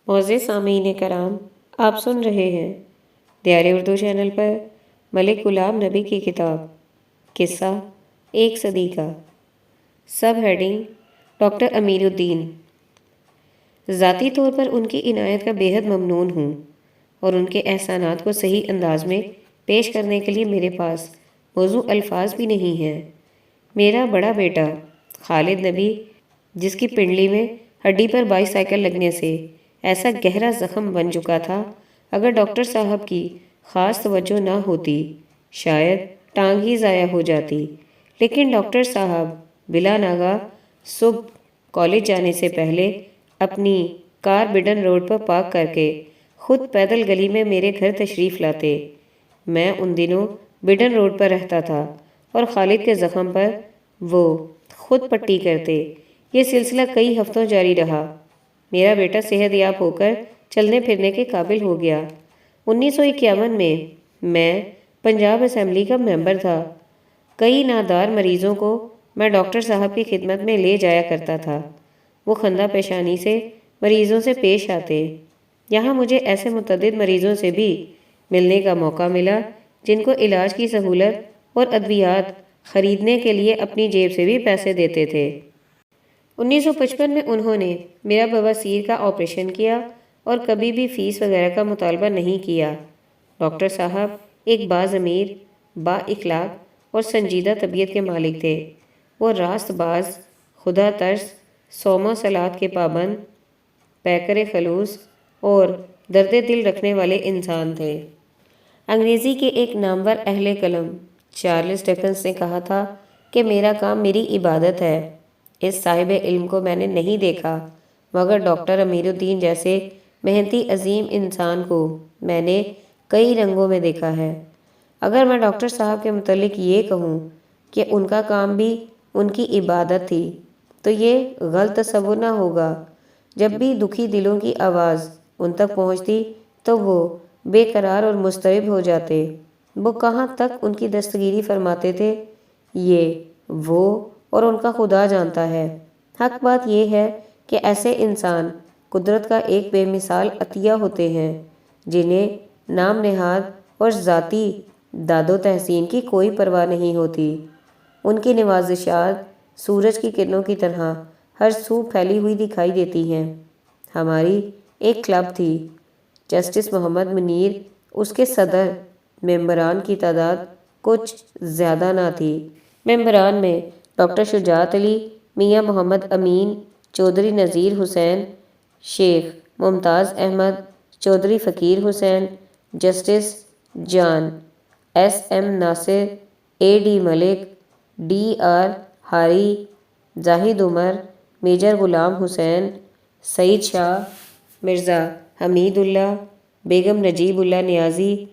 معزز سامعین کرام، آپ سن رہے ہیں دیار اردو چینل پر ملک غلام نبی کی کتاب قصہ ایک صدی کا، سب ہیڈنگ ڈاکٹر امیر الدین۔ ذاتی طور پر ان کی عنایت کا بے حد ممنون ہوں اور ان کے احسانات کو صحیح انداز میں پیش کرنے کے لیے میرے پاس موزوں الفاظ بھی نہیں ہیں۔ میرا بڑا بیٹا خالد نبی، جس کی پنڈلی میں ہڈی پر بائی سائیکل لگنے سے ایسا گہرا زخم بن چکا تھا، اگر ڈاکٹر صاحب کی خاص توجہ نہ ہوتی شاید ٹانگ ہی ضائع ہو جاتی، لیکن ڈاکٹر صاحب بلا ناگاہ صبح کالج جانے سے پہلے اپنی کار بڈن روڈ پر پارک کر کے خود پیدل گلی میں میرے گھر تشریف لاتے۔ میں ان دنوں بڈن روڈ پر رہتا تھا اور خالد کے زخم پر وہ خود پٹی کرتے۔ یہ سلسلہ کئی ہفتوں جاری رہا۔ میرا بیٹا صحت یاب ہو کر چلنے پھرنے کے قابل ہو گیا۔ 1951 میں میں پنجاب اسمبلی کا ممبر تھا۔ کئی نادار مریضوں کو میں ڈاکٹر صاحب کی خدمت میں لے جایا کرتا تھا۔ وہ خندہ پیشانی سے مریضوں سے پیش آتے۔ یہاں مجھے ایسے متعدد مریضوں سے بھی ملنے کا موقع ملا جن کو علاج کی سہولت اور ادویات خریدنے کے لیے اپنی جیب سے بھی پیسے دیتے تھے۔ 1955 میں انہوں نے میرا بواسیر کا آپریشن کیا اور کبھی بھی فیس وغیرہ کا مطالبہ نہیں کیا۔ ڈاکٹر صاحب ایک باضمیر، با اخلاق اور سنجیدہ طبیعت کے مالک تھے۔ وہ راست باز، خدا ترس، صوم و صلات کے پابند، پیکر خلوص اور درد دل رکھنے والے انسان تھے۔ انگریزی کے ایک نامور اہل قلم چارلس ڈکنس نے کہا تھا کہ میرا کام میری عبادت ہے۔ اس صاحب علم کو میں نے نہیں دیکھا، مگر ڈاکٹر امیر الدین جیسے محنتی عظیم انسان کو میں نے کئی رنگوں میں دیکھا ہے۔ اگر میں ڈاکٹر صاحب کے متعلق یہ کہوں کہ ان کا کام بھی ان کی عبادت تھی تو یہ غلط تصور نہ ہوگا۔ جب بھی دکھی دلوں کی آواز ان تک پہنچتی تو وہ بے قرار اور مضطرب ہو جاتے۔ وہ کہاں تک ان کی دستگیری فرماتے تھے یہ وہ اور ان کا خدا جانتا ہے۔ حق بات یہ ہے کہ ایسے انسان قدرت کا ایک بے مثال عطیہ ہوتے ہیں جنہیں نام نہاد اور ذاتی داد و تحسین کی کوئی پرواہ نہیں ہوتی۔ ان کی نوازشات سورج کی کرنوں کی طرح ہر سو پھیلی ہوئی دکھائی دیتی ہیں۔ ہماری ایک کلب تھی، جسٹس محمد منیر اس کے صدر۔ ممبران کی تعداد کچھ زیادہ نہ تھی۔ ممبران میں ڈاکٹر شجاعت علی، میاں محمد امین، چودھری نذیر حسین، شیخ ممتاز Ahmed, Chaudhry Faqir Hussain, justice Jan S M Nasir, A D Malik, D R Hari, Zahid Umar, major Ghulam Hussain, Saeed Shah, Mirza Hamid Allah, Begum Najib Allah Niazi,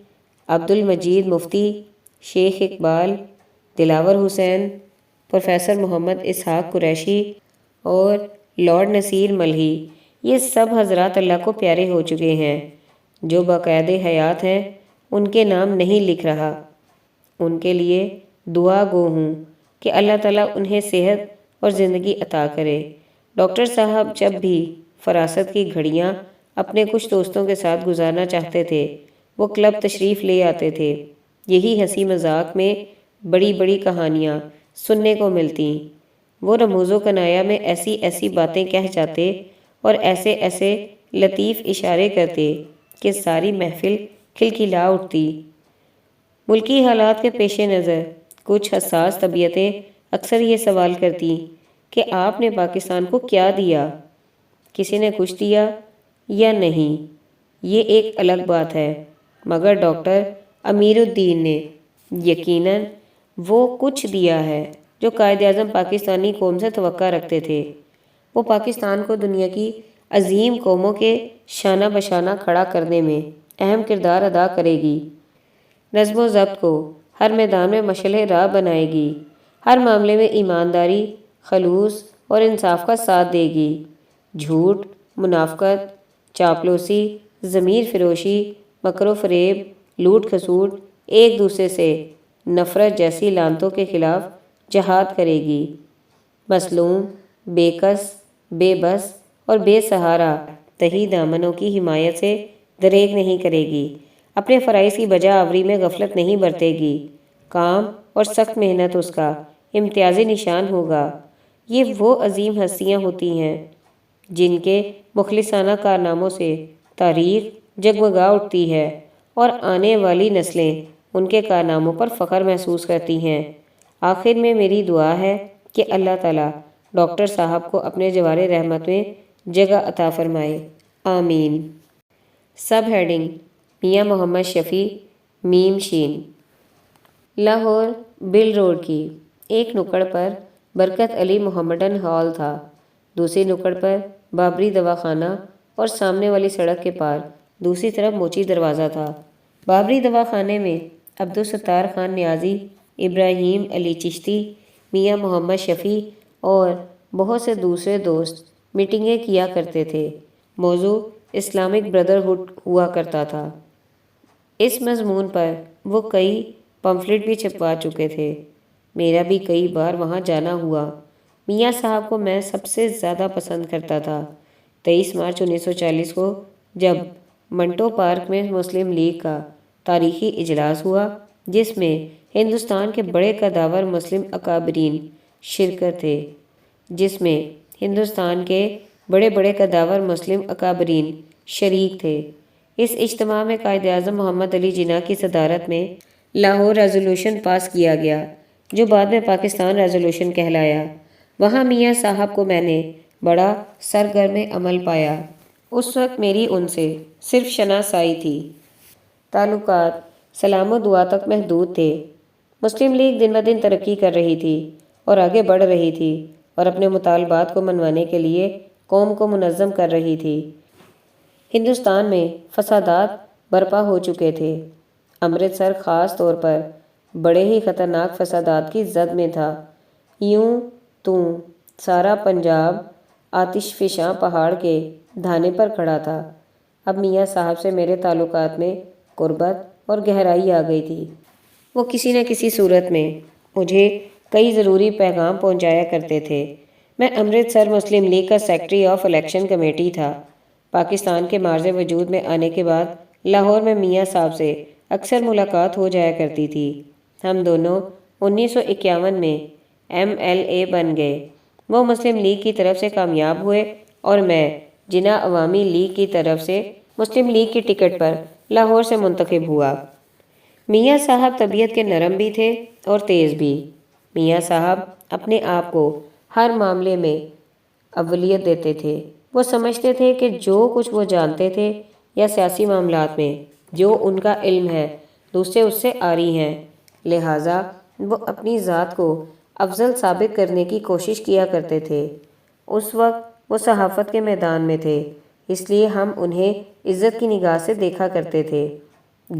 Abdul Majeed Mufti, Sheikh Iqbal, Dilawar Hussain, professor Muhammad Ishaq Qureshi اور لارڈ نصیر ملہی۔ یہ سب حضرات اللہ کو پیارے ہو چکے ہیں۔ جو باقید حیات ہیں ان کے نام نہیں لکھ رہا۔ ان کے لیے دعا گو ہوں کہ اللہ تعالیٰ انہیں صحت اور زندگی عطا کرے۔ ڈاکٹر صاحب جب بھی فراست کی گھڑیاں اپنے کچھ دوستوں کے ساتھ گزارنا چاہتے تھے وہ کلب تشریف لے آتے تھے۔ یہی ہنسی مذاق میں بڑی بڑی کہانیاں سننے کو ملتی۔ وہ رموز و کنایا میں ایسی ایسی باتیں کہہ جاتے اور ایسے ایسے لطیف اشارے کرتے کہ ساری محفل کھلکھلا اٹھتی۔ ملکی حالات کے پیش نظر کچھ حساس طبیعتیں اکثر یہ سوال کرتی کہ آپ نے پاکستان کو کیا دیا؟ کسی نے کچھ دیا یا نہیں یہ ایک الگ بات ہے، مگر ڈاکٹر امیر الدین نے یقیناً وہ کچھ دیا ہے جو قائد اعظم پاکستانی قوم سے توقع رکھتے تھے۔ وہ پاکستان کو دنیا کی عظیم قوموں کے شانہ بشانہ کھڑا کرنے میں اہم کردار ادا کرے گی، نظم و ضبط کو ہر میدان میں مشعل راہ بنائے گی، ہر معاملے میں ایمانداری، خلوص اور انصاف کا ساتھ دے گی۔ جھوٹ، منافقت، چاپلوسی، ضمیر فروشی، مکر و فریب، لوٹ کھسوٹ، ایک دوسرے سے نفرت جیسی لعنتوں کے خلاف جہاد کرے گی۔ مظلوم، بے کس، بے بس اور بے سہارا تہی دامنوں کی حمایت سے دریغ نہیں کرے گی، اپنے فرائض کی بجا آوری میں غفلت نہیں برتے گی، کام اور سخت محنت اس کا امتیازی نشان ہوگا۔ یہ وہ عظیم ہستیاں ہوتی ہیں جن کے مخلصانہ کارناموں سے تاریخ جگمگا اٹھتی ہے اور آنے والی نسلیں ان کے کارناموں پر فخر محسوس کرتی ہیں۔ آخر میں میری دعا ہے کہ اللہ تعالیٰ ڈاکٹر صاحب کو اپنے جوار رحمت میں جگہ عطا فرمائے، آمین۔ سب ہیڈنگ: میاں محمد شفیع م ش۔ لاہور بل روڈ کی ایک نکڑ پر برکت علی محمڈن ہال تھا، دوسری نکڑ پر بابری دواخانہ اور سامنے والی سڑک کے پار دوسری طرف موچی دروازہ تھا۔ بابری دواخانے میں عبدالستار خان نیازی، ابراہیم علی چشتی، میاں محمد شفیع اور بہت سے دوسرے دوست میٹنگیں کیا کرتے تھے۔ موضوع اسلامک بردرہڈ ہوا کرتا تھا۔ اس مضمون پر وہ کئی پمفلٹ بھی چھپوا چکے تھے۔ میرا بھی کئی بار وہاں جانا ہوا۔ میاں صاحب کو میں سب سے زیادہ پسند کرتا تھا۔ 23 مارچ 1940 کو جب منٹو پارک میں مسلم لیگ کا تاریخی اجلاس ہوا، جس میں ہندوستان کے بڑے قداور مسلم اکابرین شرکت تھے شریک تھے۔ اس اجتماع میں قائد اعظم محمد علی جناح کی صدارت میں لاہور ریزولوشن پاس کیا گیا، جو بعد میں پاکستان ریزولوشن کہلایا۔ وہاں میاں صاحب کو میں نے بڑا سرگرم عمل پایا۔ اس وقت میری ان سے صرف شناسائی تھی، تعلقات سلام و دعا تک محدود تھے۔ مسلم لیگ دن بدن ترقی کر رہی تھی اور آگے بڑھ رہی تھی اور اپنے مطالبات کو منوانے کے لیے قوم کو منظم کر رہی تھی۔ ہندوستان میں فسادات برپا ہو چکے تھے۔ امرتسر خاص طور پر بڑے ہی خطرناک فسادات کی زد میں تھا۔ یوں تو سارا پنجاب آتش فشاں پہاڑ کے دھانے پر کھڑا تھا۔ اب میاں صاحب سے میرے تعلقات میں قربت اور گہرائی آ گئی تھی۔ وہ کسی نہ کسی صورت میں مجھے کئی ضروری پیغام پہنچایا کرتے تھے۔ میں امرتسر مسلم لیگ کا سیکرٹری آف الیکشن کمیٹی تھا۔ پاکستان کے معرض وجود میں آنے کے بعد لاہور میں میاں صاحب سے اکثر ملاقات ہو جایا کرتی تھی۔ ہم دونوں 1951 میں MLA بن گئے۔ وہ مسلم لیگ کی طرف سے کامیاب ہوئے اور میں جناح عوامی لیگ کی طرف سے مسلم لیگ کی ٹکٹ پر لاہور سے منتخب ہوا۔ میاں صاحب طبیعت کے نرم بھی تھے اور تیز بھی۔ میاں صاحب اپنے آپ کو ہر معاملے میں اولویت دیتے تھے۔ وہ سمجھتے تھے کہ جو کچھ وہ جانتے تھے یا سیاسی معاملات میں جو ان کا علم ہے دوسرے اس سے عاری ہیں، لہٰذا وہ اپنی ذات کو افضل ثابت کرنے کی کوشش کیا کرتے تھے۔ اس وقت وہ صحافت کے میدان میں تھے، اس لیے ہم انہیں عزت کی نگاہ سے دیکھا کرتے تھے۔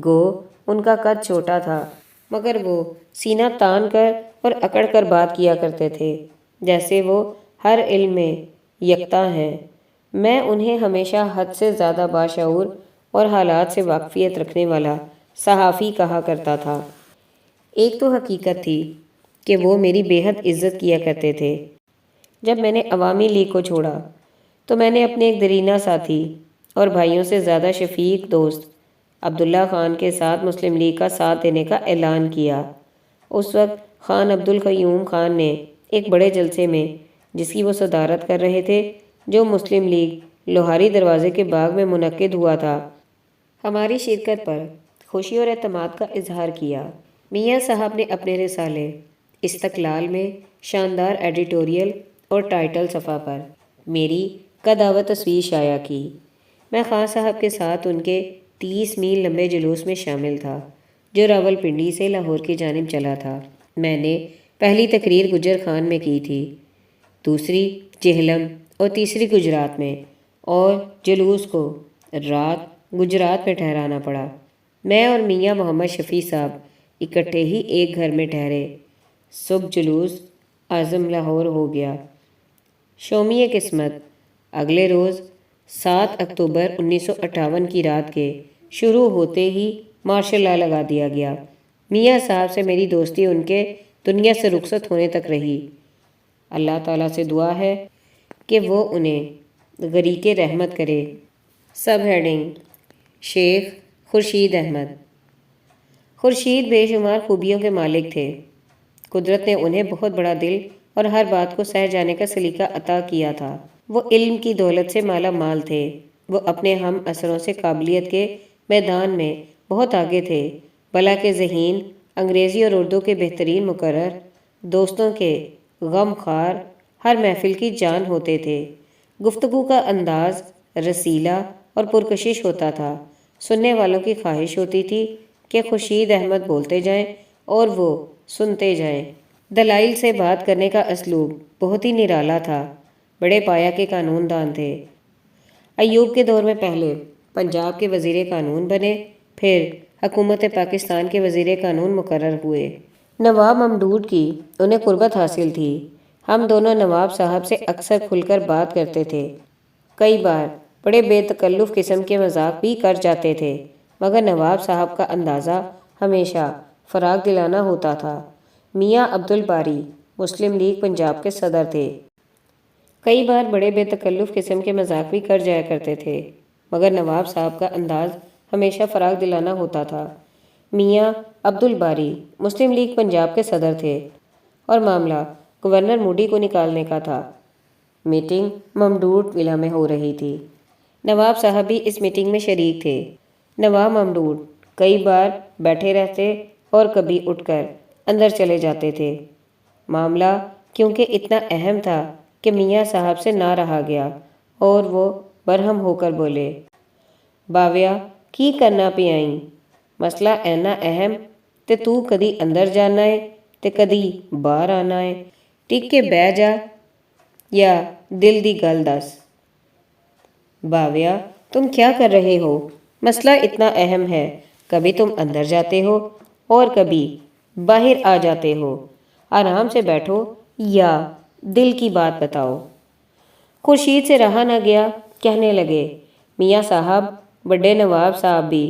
گو ان کا قد چھوٹا تھا، مگر وہ سینہ تان کر اور اکڑ کر بات کیا کرتے تھے، جیسے وہ ہر علم میں یکتا ہیں۔ میں انہیں ہمیشہ حد سے زیادہ باشعور اور حالات سے واقفیت رکھنے والا صحافی کہا کرتا تھا۔ ایک تو حقیقت تھی کہ وہ میری بے حد عزت کیا کرتے تھے۔ جب میں نے عوامی لیگ کو چھوڑا تو میں نے اپنے ایک دیرینہ ساتھی اور بھائیوں سے زیادہ شفیق دوست عبداللہ خان کے ساتھ مسلم لیگ کا ساتھ دینے کا اعلان کیا۔ اس وقت خان عبدالقیوم خان نے ایک بڑے جلسے میں، جس کی وہ صدارت کر رہے تھے، جو مسلم لیگ لوہاری دروازے کے باغ میں منعقد ہوا تھا، ہماری شرکت پر خوشی اور اعتماد کا اظہار کیا۔ میاں صاحب نے اپنے رسالے استقلال میں شاندار ایڈیٹوریل اور ٹائٹل صفحہ پر میری قد و تصویر شائع کی۔ میں خان صاحب کے ساتھ ان کے 30 میل لمبے جلوس میں شامل تھا، جو راولپنڈی سے لاہور کی جانب چلا تھا۔ میں نے پہلی تقریر گجر خان میں کی تھی، دوسری جہلم اور تیسری گجرات میں، اور جلوس کو رات گجرات میں ٹھہرانا پڑا۔ میں اور میاں محمد شفیع صاحب اکٹھے ہی ایک گھر میں ٹھہرے۔ صبح جلوس اعظم لاہور ہو گیا۔ شومیِ قسمت، اگلے روز 7 اکتوبر 1958 کی رات کے شروع ہوتے ہی مارشل لا لگا دیا گیا۔ میاں صاحب سے میری دوستی ان کے دنیا سے رخصت ہونے تک رہی۔ اللہ تعالیٰ سے دعا ہے کہ وہ انہیں غریقِ رحمت کرے۔ سب ہیڈنگ: شیخ خورشید احمد۔ خورشید بے شمار خوبیوں کے مالک تھے۔ قدرت نے انہیں بہت بڑا دل اور ہر بات کو سہ جانے کا سلیقہ عطا کیا تھا۔ وہ علم کی دولت سے مالا مال تھے۔ وہ اپنے ہم عصروں سے قابلیت کے میدان میں بہت آگے تھے۔ بلا کے ذہین، انگریزی اور اردو کے بہترین مقرر، دوستوں کے غم خوار، ہر محفل کی جان ہوتے تھے۔ گفتگو کا انداز رسیلا اور پرکشش ہوتا تھا۔ سننے والوں کی خواہش ہوتی تھی کہ خورشید احمد بولتے جائیں اور وہ سنتے جائیں۔ دلائل سے بات کرنے کا اسلوب بہت ہی نرالا تھا۔ بڑے پایا کے قانون دان تھے۔ ایوب کے دور میں پہلے پنجاب کے وزیر قانون بنے، پھر حکومت پاکستان کے وزیر قانون مقرر ہوئے۔ نواب ممدوح کی انہیں قربت حاصل تھی۔ ہم دونوں نواب صاحب سے اکثر کھل کر بات کرتے تھے۔ کئی بار بڑے بے تکلف قسم کے مذاق بھی کر جاتے تھے، مگر نواب صاحب کا اندازہ ہمیشہ فراغ دلانا ہوتا تھا۔ میاں عبدالباری مسلم لیگ پنجاب کے صدر تھے۔ کئی بار بڑے بے تکلف قسم کے مذاق بھی کر جایا کرتے تھے، مگر نواب صاحب کا انداز ہمیشہ فراغ دلانا ہوتا تھا۔ میاں عبدالباری مسلم لیگ پنجاب کے صدر تھے اور معاملہ گورنر موڈی کو نکالنے کا تھا۔ میٹنگ ممدوح ولا میں ہو رہی تھی۔ نواب صاحب بھی اس میٹنگ میں شریک تھے۔ نواب ممدوح کئی بار بیٹھے رہتے اور کبھی اٹھ کر اندر چلے جاتے تھے۔ معاملہ کیونکہ اتنا اہم تھا کہ میاں صاحب سے نہ رہا گیا اور وہ برہم ہو کر بولے، باویا کی کرنا پی آئیں؟ مسئلہ اینا اہم تے تو کدی اندر جانا ہے تے کدی باہر آنا ہے، ٹک کے بہ جا یا دل دی گل دس۔ باویا تم کیا کر رہے ہو؟ مسئلہ اتنا اہم ہے، کبھی تم اندر جاتے ہو اور کبھی باہر آ جاتے ہو۔ آرام سے بیٹھو یا دل کی بات بتاؤ۔ خورشید سے رہا نہ گیا، کہنے لگے، میاں صاحب بڑے نواب صاحب بھی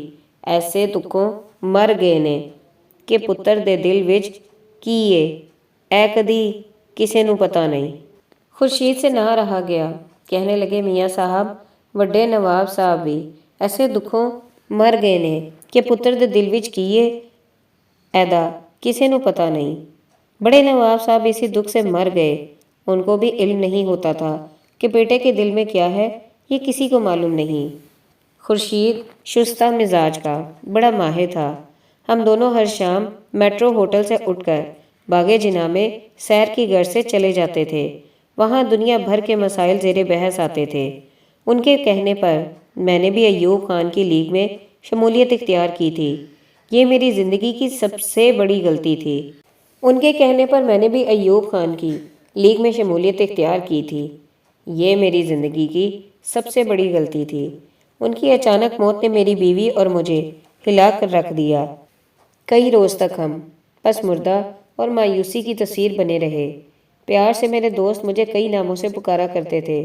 ایسے تکوں مر گئے نے کہ پتر دے دل وچ کی اے کدی کسے نو پتہ نہیں۔ خورشید سے نہ رہا گیا، کہنے لگے، میاں صاحب بڑے نواب صاحب بھی ایسے دکھوں مر گئے نے کہ پتر دے دل وچ کی ایدا کسے نو پتہ نہیں۔ بڑے نواب صاحب اسی دکھ سے مر گئے۔ ان کو بھی علم نہیں ہوتا تھا کہ بیٹے کے دل میں کیا ہے، یہ کسی کو معلوم نہیں۔ خورشید شستہ مزاج کا بڑا ماہر تھا۔ ہم دونوں ہر شام میٹرو ہوٹل سے اٹھ کر باغ جناح میں سیر کی غرض سے چلے جاتے تھے۔ وہاں دنیا بھر کے مسائل زیر بحث آتے تھے۔ ان کے کہنے پر میں نے بھی ایوب خان کی لیگ میں شمولیت اختیار کی تھی۔ یہ میری زندگی کی سب سے بڑی غلطی تھی۔ ان کے کہنے پر میں نے بھی ایوب خان کی لیگ میں شمولیت اختیار کی تھی۔ یہ میری زندگی کی سب سے بڑی غلطی تھی۔ ان کی اچانک موت نے میری بیوی اور مجھے ہلا کر رکھ دیا۔ کئی روز تک ہم پس مردہ اور مایوسی کی تصویر بنے رہے۔ پیار سے میرے دوست مجھے کئی ناموں سے پکارا کرتے تھے۔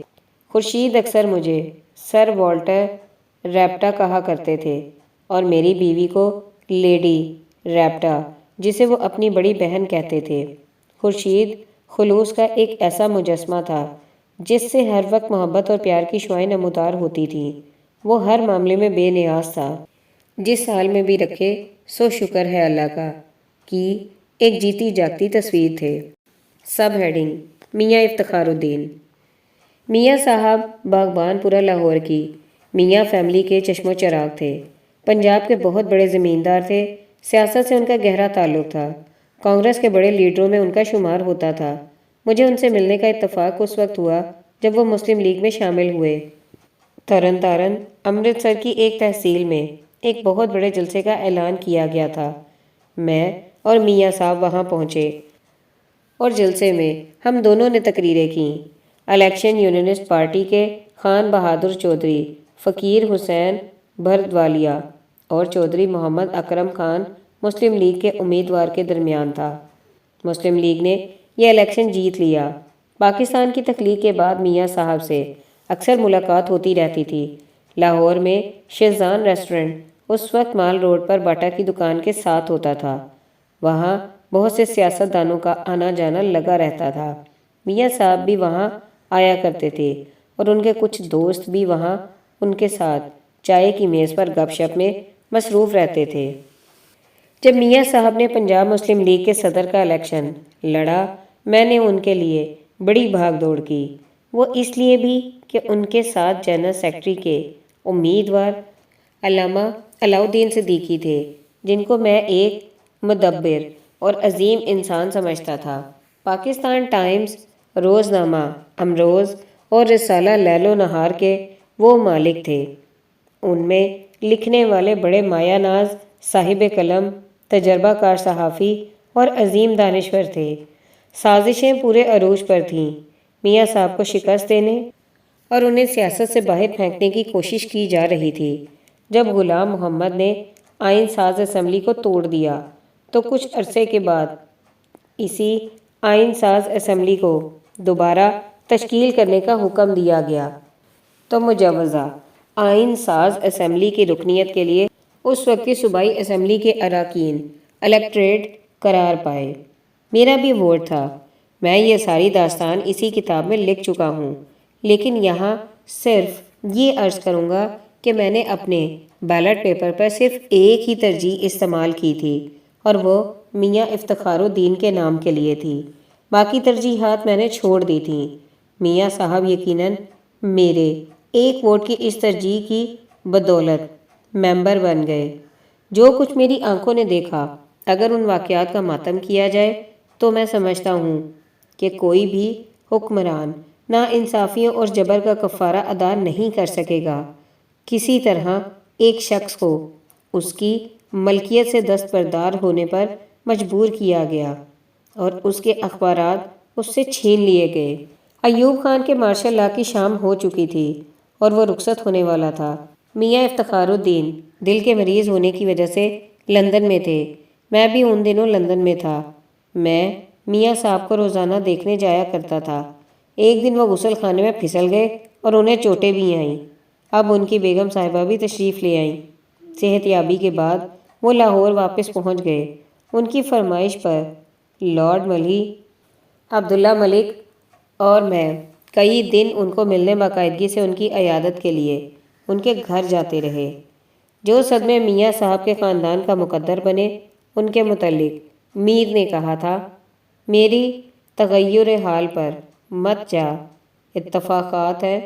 خورشید اکثر مجھے سر والٹر ریپٹا کہا کرتے تھے اور میری بیوی کو لیڈی ریپٹا، جسے وہ اپنی بڑی بہن کہتے تھے۔ خورشید خلوص کا ایک ایسا مجسمہ تھا جس سے ہر وقت محبت اور پیار کی شعائیں نمودار ہوتی تھیں۔ وہ ہر معاملے میں بے نیاز تھا۔ جس حال میں بھی رکھے سو شکر ہے اللہ کا کی ایک جیتی جاگتی تصویر تھے۔ سب ہیڈنگ: میاں افتخار الدین۔ میاں صاحب باغبان پورہ لاہور کی میاں فیملی کے چشم و چراغ تھے۔ پنجاب کے بہت بڑے زمیندار تھے۔ سیاست سے ان کا گہرا تعلق تھا۔ کانگریس کے بڑے لیڈروں میں ان کا شمار ہوتا تھا۔ مجھے ان سے ملنے کا اتفاق اس وقت ہوا جب وہ مسلم لیگ میں شامل ہوئے۔ ترن تارن امرتسر کی ایک تحصیل میں ایک بہت بڑے جلسے کا اعلان کیا گیا تھا۔ میں اور میاں صاحب وہاں پہنچے اور جلسے میں ہم دونوں نے تقریریں کیں۔ الیکشن یونینسٹ پارٹی کے خان بہادر چودھری، فقیر حسین بھردوالیہ اور چودھری محمد اکرم خان مسلم لیگ کے امیدوار کے درمیان تھا۔ مسلم لیگ نے یہ الیکشن جیت لیا۔ پاکستان کی تخلیق کے بعد میاں صاحب سے اکثر ملاقات ہوتی رہتی تھی۔ لاہور میں شیزان ریسٹورنٹ اس وقت مال روڈ پر باٹا کی دکان کے ساتھ ہوتا تھا۔ وہاں بہت سے سیاست دانوں کا آنا جانا لگا رہتا تھا۔ میاں صاحب بھی وہاں آیا کرتے تھے اور ان کے کچھ دوست بھی وہاں ان کے ساتھ چائے کی میز پر گپ شپ میں مصروف رہتے تھے۔ جب میاں صاحب نے پنجاب مسلم لیگ کے صدر کا الیکشن لڑا، میں نے ان کے لیے بڑی بھاگ دوڑ کی، وہ اس لیے بھی کہ ان کے ساتھ جنرل سیکرٹری کے امیدوار علامہ علاؤالدین صدیقی تھے، جن کو میں ایک مدبر اور عظیم انسان سمجھتا تھا۔ پاکستان ٹائمز، روزنامہ امروز اور رسالہ لیل و نہار کے وہ مالک تھے۔ ان میں لکھنے والے بڑے مایہ ناز، صاحب قلم، تجربہ کار صحافی اور عظیم دانشور تھے۔ سازشیں پورے عروج پر تھیں۔ میاں صاحب کو شکست دینے اور انہیں سیاست سے باہر پھینکنے کی کوشش کی جا رہی تھی۔ جب غلام محمد نے آئین ساز اسمبلی کو توڑ دیا تو کچھ عرصے کے بعد اسی آئین ساز اسمبلی کو دوبارہ تشکیل کرنے کا حکم دیا گیا تو مجوزہ آئین ساز اسمبلی کی رکنیت کے لیے اس وقت کی صوبائی اسمبلی کے اراکین الیکٹریٹ قرار پائے۔ میرا بھی ووٹ تھا۔ میں یہ ساری داستان اسی کتاب میں لکھ چکا ہوں، لیکن یہاں صرف یہ عرض کروں گا کہ میں نے اپنے بیلٹ پیپر پر صرف ایک ہی ترجیح استعمال کی تھی، اور وہ میاں افتخار الدین کے نام کے لیے تھی۔ باقی ترجیحات میں نے چھوڑ دی تھیں۔ میاں صاحب یقیناً میرے ایک ووٹ کی اس ترجیح کی بدولت ممبر بن گئے۔ جو کچھ میری آنکھوں نے دیکھا، اگر ان واقعات کا ماتم کیا جائے تو میں سمجھتا ہوں کہ کوئی بھی حکمران ناانصافیوں اور جبر کا کفارہ ادا نہیں کر سکے گا۔ کسی طرح ایک شخص کو اس کی ملکیت سے دستبردار ہونے پر مجبور کیا گیا اور اس کے اخبارات اس سے چھین لیے گئے۔ ایوب خان کے مارشل لا کی شام ہو چکی تھی اور وہ رخصت ہونے والا تھا۔ میاں افتخار الدین دل کے مریض ہونے کی وجہ سے لندن میں تھے۔ میں بھی ان دنوں لندن میں تھا۔ میں میاں صاحب کو روزانہ دیکھنے جایا کرتا تھا۔ ایک دن وہ غسل خانے میں پھسل گئے اور انہیں چوٹیں بھی آئیں۔ اب ان کی بیگم صاحبہ بھی تشریف لے آئیں۔ صحت یابی کے بعد وہ لاہور واپس پہنچ گئے۔ ان کی فرمائش پر لارڈ ملہی، عبداللہ ملک اور میں کئی دن ان کو ملنے باقاعدگی سے ان کی عیادت کے لیے ان کے گھر جاتے رہے۔ جو صدمے میاں صاحب کے خاندان کا مقدر بنے، ان کے متعلق میر نے کہا تھا، میری تغیر حال پر مت جا، اتفاقات ہیں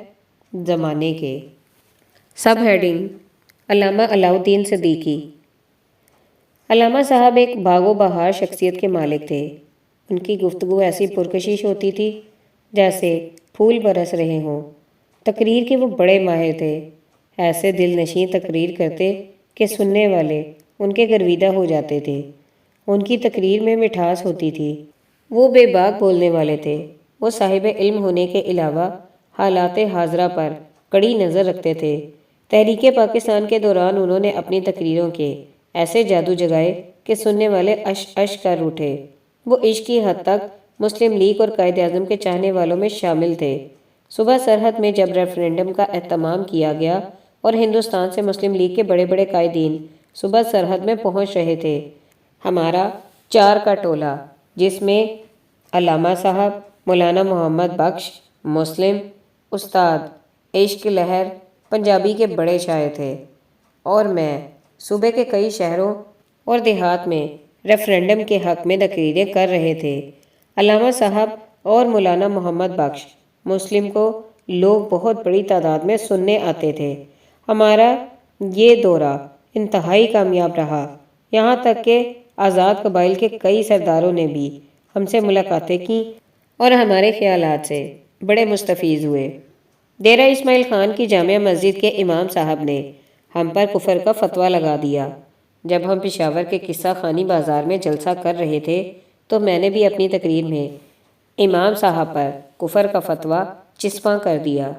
زمانے کے۔ سب ہیڈنگ: علامہ علاؤالدین صدیقی۔ علامہ صاحب ایک باغ و بہار شخصیت کے مالک تھے۔ ان کی گفتگو ایسی پرکشش ہوتی تھی جیسے پھول برس رہے ہوں۔ تقریر کے وہ بڑے ماہر تھے۔ ایسے دل نشیں تقریر کرتے کہ سننے والے ان کے گرویدہ ہو جاتے تھے۔ ان کی تقریر میں مٹھاس ہوتی تھی۔ وہ بے باک بولنے والے تھے۔ وہ صاحب علم ہونے کے علاوہ حالات حاضرہ پر کڑی نظر رکھتے تھے۔ تحریک پاکستان کے دوران انہوں نے اپنی تقریروں کے ایسے جادو جگائے کہ سننے والے اش اش کر اٹھے۔ وہ عشق کی حد تک مسلم لیگ اور قائد اعظم کے چاہنے والوں میں شامل تھے۔ صبح سرحد میں جب ریفرنڈم کا اہتمام کیا گیا اور ہندوستان سے مسلم لیگ کے بڑے بڑے قائدین صبح سرحد میں پہنچ رہے تھے، ہمارا 4 کا ٹولہ، جس میں علامہ صاحب، مولانا محمد بخش مسلم، استاد عشق لہر پنجابی کے بڑے شاعر تھے، اور میں صوبے کے کئی شہروں اور دیہات میں ریفرنڈم کے حق میں تقریریں کر رہے تھے۔ علامہ صاحب اور مولانا محمد بخش مسلم کو لوگ بہت بڑی تعداد میں سننے آتے تھے۔ ہمارا یہ دورہ انتہائی کامیاب رہا، یہاں تک کہ آزاد قبائل کے کئی سرداروں نے بھی ہم سے ملاقاتیں کیں اور ہمارے خیالات سے بڑے مستفیض ہوئے۔ ڈیرہ اسماعیل خان کی جامع مسجد کے امام صاحب نے ہم پر کفر کا فتویٰ لگا دیا۔ جب ہم پشاور کے قصہ خانی بازار میں جلسہ کر رہے تھے تو میں نے بھی اپنی تقریر میں امام صاحب پر کفر کا فتویٰ چسپاں کر دیا۔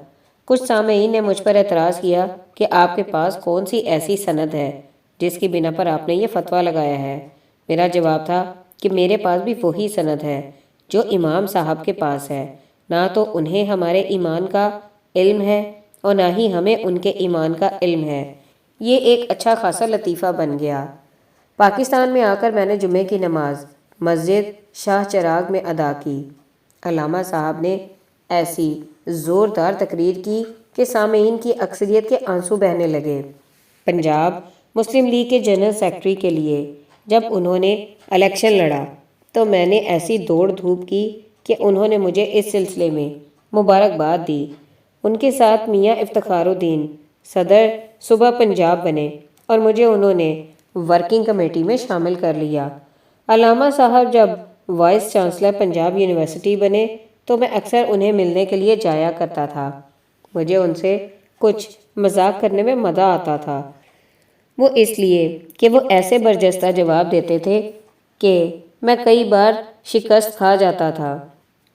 کچھ سامعین نے مجھ پر اعتراض کیا کہ آپ کے پاس کون سی ایسی سند ہے جس کی بنا پر آپ نے یہ فتویٰ لگایا ہے؟ میرا جواب تھا کہ میرے پاس بھی وہی سند ہے جو امام صاحب کے پاس ہے۔ نہ تو انہیں ہمارے ایمان کا علم ہے اور نہ ہی ہمیں ان کے ایمان کا علم ہے۔ یہ ایک اچھا خاصا لطیفہ بن گیا۔ پاکستان میں آ کر میں نے جمعے کی نماز مسجد شاہ چراغ میں ادا کی۔ علامہ صاحب نے ایسی زوردار تقریر کی کہ سامعین کی اکثریت کے آنسو بہنے لگے۔ پنجاب مسلم لیگ کے جنرل سیکرٹری کے لیے جب انہوں نے الیکشن لڑا تو میں نے ایسی دوڑ دھوپ کی کہ انہوں نے مجھے اس سلسلے میں مبارکباد دی۔ ان کے ساتھ میاں افتخار الدین صدر صوبہ پنجاب بنے اور مجھے انہوں نے ورکنگ کمیٹی میں شامل کر لیا۔ علامہ صاحب جب وائس چانسلر پنجاب یونیورسٹی بنے تو میں اکثر انہیں ملنے کے لیے جایا کرتا تھا۔ مجھے ان سے کچھ مذاق کرنے میں مزہ آتا تھا، وہ اس لیے کہ وہ ایسے برجستہ جواب دیتے تھے کہ میں کئی بار شکست کھا جاتا تھا۔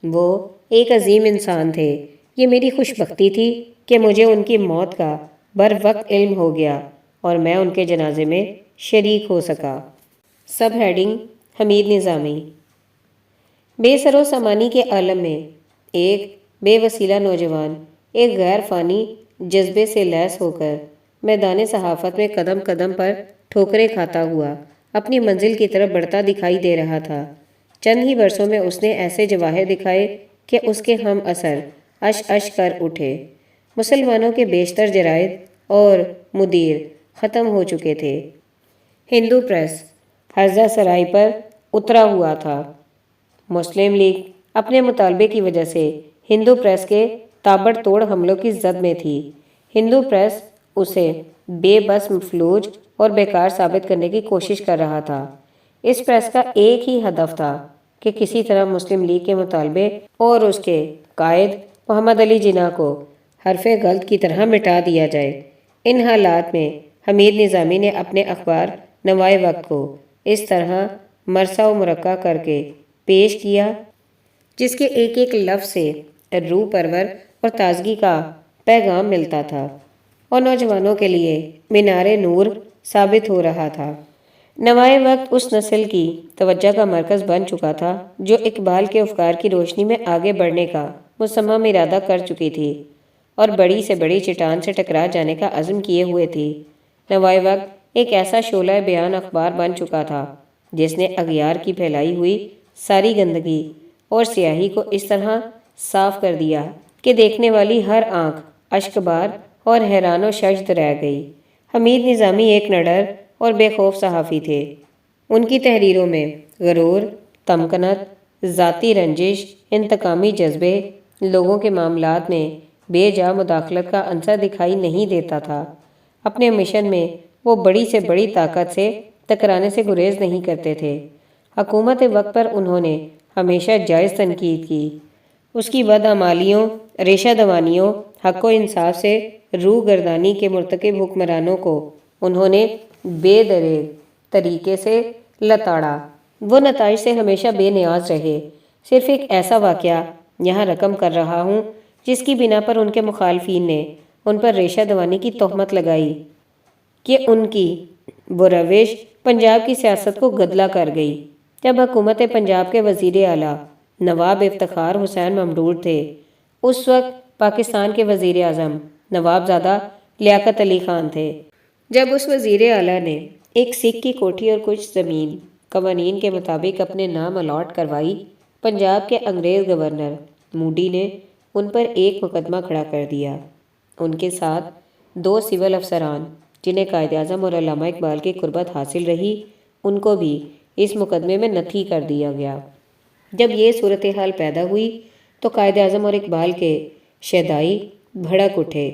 وہ ایک عظیم انسان تھے۔ یہ میری خوش بختی تھی کہ مجھے ان کی موت کا بر وقت علم ہو گیا اور میں ان کے جنازے میں شریک ہو سکا۔ سب ہیڈنگ: حمید نظامی۔ بے سر و سامانی کے عالم میں ایک بے وسیلہ نوجوان ایک غیر فانی جذبے سے لیس ہو کر میدان صحافت میں قدم قدم پر ٹھوکریں کھاتا ہوا اپنی منزل کی طرف بڑھتا دکھائی دے رہا تھا۔ چند ہی برسوں میں اس نے ایسے جواہر دکھائے کہ اس کے ہم اثر اش اش کر اٹھے۔ مسلمانوں کے بیشتر جرائد اور مدیر ختم ہو چکے تھے۔ ہندو پریس ہرزہ سرائی پر اترا ہوا تھا۔ مسلم لیگ اپنے مطالبے کی وجہ سے ہندو پریس کے تابڑ توڑ حملوں کی زد میں تھی۔ ہندو پریس اسے بے بس، مفلوج اور بیکار ثابت کرنے کی کوشش کر رہا تھا۔ اس پریس کا ایک ہی ہدف تھا کہ کسی طرح مسلم لیگ کے مطالبے اور اس کے قائد محمد علی جناح کو حرف غلط کی طرح مٹا دیا جائے۔ ان حالات میں حمید نظامی نے اپنے اخبار نوائے وقت کو اس طرح مرثا و مرقع کر کے پیش کیا جس کے ایک ایک لفظ سے روح پرور اور تازگی کا پیغام ملتا تھا اور نوجوانوں کے لیے مینار نور ثابت ہو رہا تھا۔ نوائے وقت اس نسل کی توجہ کا مرکز بن چکا تھا جو اقبال کے افکار کی روشنی میں آگے بڑھنے کا مصمم ارادہ کر چکی تھی اور بڑی سے بڑی چٹان سے ٹکرا جانے کا عزم کیے ہوئے تھی۔ نوائے وقت ایک ایسا شعلہ بیان اخبار بن چکا تھا جس نے اغیار کی پھیلائی ہوئی ساری گندگی اور سیاہی کو اس طرح صاف کر دیا کہ دیکھنے والی ہر آنکھ اشکبار اور حیران و ششد رہ گئی۔ حمید نظامی ایک نڈر اور بے خوف صحافی تھے۔ ان کی تحریروں میں غرور، تمکنت، ذاتی رنجش، انتقامی جذبے، لوگوں کے معاملات میں بے جا مداخلت کا عنصر دکھائی نہیں دیتا تھا۔ اپنے مشن میں وہ بڑی سے بڑی طاقت سے ٹکرانے سے گریز نہیں کرتے تھے۔ حکومت وقت پر انہوں نے ہمیشہ جائز تنقید کی۔ اس کی بدعمالیوں، ریشہ دوانیوں، حق و انصاف سے روح گردانی کے مرتکب حکمرانوں کو انہوں نے بے دریغ طریقے سے لتاڑا۔ وہ نتائج سے ہمیشہ بے نیاز رہے۔ صرف ایک ایسا واقعہ یہاں رقم کر رہا ہوں جس کی بنا پر ان کے مخالفین نے ان پر ریشہ دوانی کی تہمت لگائی کہ ان کی وہ روش پنجاب کی سیاست کو گدلا کر گئی۔ جب حکومت پنجاب کے وزیر اعلیٰ نواب افتخار حسین ممدوح تھے، اس وقت پاکستان کے وزیر اعظم نواب زادہ لیاقت علی خان تھے۔ جب اس وزیر اعلیٰ نے ایک سکھ کی کوٹھی اور کچھ زمین قوانین کے مطابق اپنے نام الاٹ کروائی، پنجاب کے انگریز گورنر موڈی نے ان پر ایک مقدمہ کھڑا کر دیا۔ ان کے ساتھ 2 سول افسران جنہیں قائد اعظم اور علامہ اقبال کی قربت حاصل رہی، ان کو بھی اس مقدمے میں نتھی کر دیا گیا۔ جب یہ صورتحال پیدا ہوئی تو قائد اعظم اور اقبال کے شیدائی بھڑک اٹھے۔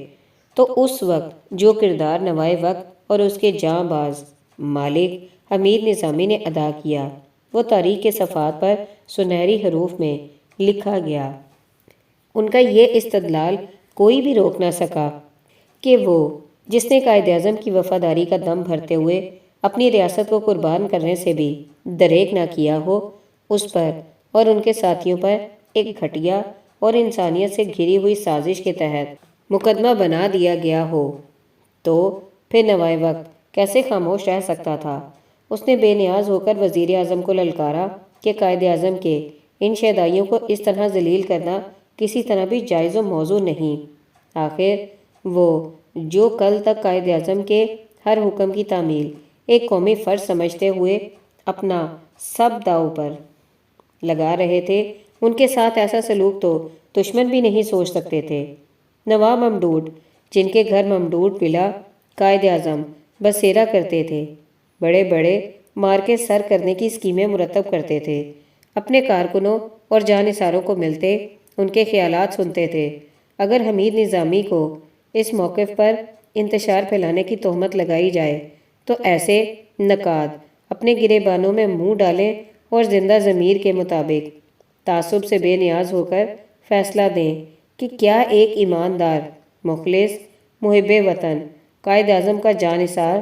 تو اس وقت جو کردار نوائے وقت اور اس کے جاں باز مالک حمید نظامی نے ادا کیا، وہ تاریخ کے صفحات پر سنہری حروف میں لکھا گیا۔ ان کا یہ استدلال کوئی بھی روک نہ سکا کہ وہ جس نے قائد اعظم کی وفاداری کا دم بھرتے ہوئے اپنی ریاست کو قربان کرنے سے بھی دریغ نہ کیا ہو، اس پر اور ان کے ساتھیوں پر ایک گھٹیا اور انسانیت سے گھری ہوئی سازش کے تحت مقدمہ بنا دیا گیا ہو، تو پھر نوائے وقت کیسے خاموش رہ سکتا تھا؟ اس نے بے نیاز ہو کر وزیر اعظم کو للکارا کہ قائد اعظم کے ان شیدائیوں کو اس طرح ذلیل کرنا کسی طرح بھی جائز و موزوں نہیں۔ آخر وہ جو کل تک قائد اعظم کے ہر حکم کی تعمیل ایک قومی فرض سمجھتے ہوئے اپنا سب داؤ پر لگا رہے تھے، ان کے ساتھ ایسا سلوک تو دشمن بھی نہیں سوچ سکتے تھے۔ نواب ممدوٹ، جن کے گھر ممدوٹ ولا قائد اعظم بسیرا کرتے تھے، بڑے بڑے مارکے سر کرنے کی اسکیمیں مرتب کرتے تھے، اپنے کارکنوں اور جانثاروں کو ملتے، ان کے خیالات سنتے تھے۔ اگر حمید نظامی کو اس موقف پر انتشار پھیلانے کی تہمت لگائی جائے تو ایسے نقاد اپنے گریبانوں میں منہ ڈالیں اور زندہ ضمیر کے مطابق تعصب سے بے نیاز ہو کر فیصلہ دیں کہ کیا ایک ایماندار، مخلص، محب وطن قائد اعظم کا جانثار،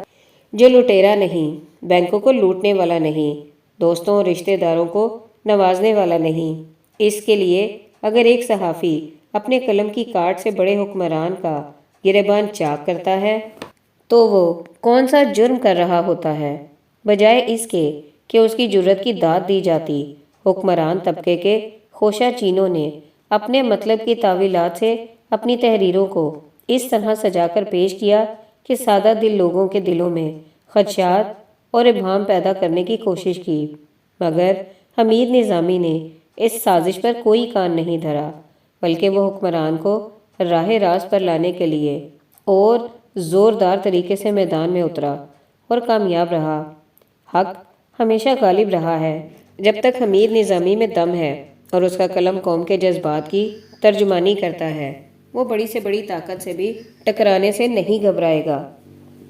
جو لٹیرا نہیں، بینکوں کو لوٹنے والا نہیں، دوستوں اور رشتہ داروں کو نوازنے والا نہیں، اس کے لیے اگر ایک صحافی اپنے قلم کی کاٹ سے بڑے حکمران کا گریبان چاک کرتا ہے تو وہ کون سا جرم کر رہا ہوتا ہے؟ بجائے اس کے کہ اس کی جرت کی داد دی جاتی، حکمران طبقے کے خوشہ چینوں نے اپنے مطلب کی تعویلات سے اپنی تحریروں کو اس طرح سجا کر پیش کیا کہ سادہ دل لوگوں کے دلوں میں خدشات اور ابہام پیدا کرنے کی کوشش کی، مگر حمید نظامی نے اس سازش پر کوئی کان نہیں دھرا، بلکہ وہ حکمران کو راہ راست پر لانے کے لیے اور زوردار طریقے سے میدان میں اترا اور کامیاب رہا۔ حق ہمیشہ غالب رہا ہے۔ جب تک حمید نظامی میں دم ہے اور اس کا قلم قوم کے جذبات کی ترجمانی کرتا ہے، وہ بڑی سے بڑی طاقت سے بھی ٹکرانے سے نہیں گھبرائے گا۔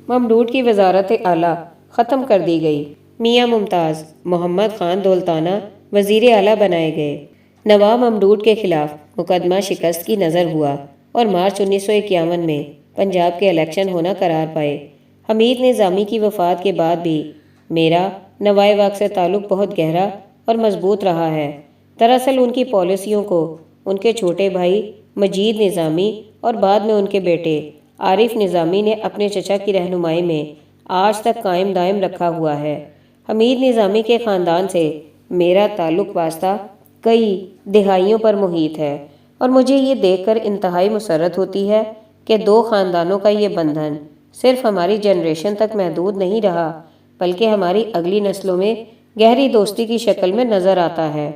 ممدوٹ کی وزارت اعلیٰ ختم کر دی گئی، میاں ممتاز محمد خان دولتانہ وزیر اعلیٰ بنائے گئے، نواب ممدوٹ کے خلاف مقدمہ شکست کی نظر ہوا اور مارچ 1951 میں پنجاب کے الیکشن ہونا قرار پائے۔ حمید نظامی کی وفات کے بعد بھی میرا نوائے واق سے تعلق بہت گہرا اور مضبوط رہا ہے۔ دراصل ان کی پالیسیوں کو ان کے چھوٹے بھائی مجید نظامی اور بعد میں ان کے بیٹے عارف نظامی نے اپنے چچا کی رہنمائی میں آج تک قائم دائم رکھا ہوا ہے۔ حمید نظامی کے خاندان سے میرا تعلق واسطہ کئی دہائیوں پر محیط ہے اور مجھے یہ دیکھ کر انتہائی مسرت ہوتی ہے کہ دو خاندانوں کا یہ بندھن صرف ہماری جنریشن تک محدود نہیں رہا، بلکہ ہماری اگلی نسلوں میں گہری دوستی کی شکل میں نظر آتا ہے۔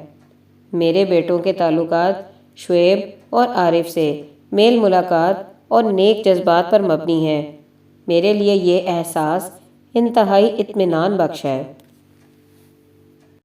میرے بیٹوں کے تعلقات شعیب اور عارف سے میل ملاقات اور نیک جذبات پر مبنی ہیں۔ میرے لیے یہ احساس انتہائی اطمینان بخش ہے۔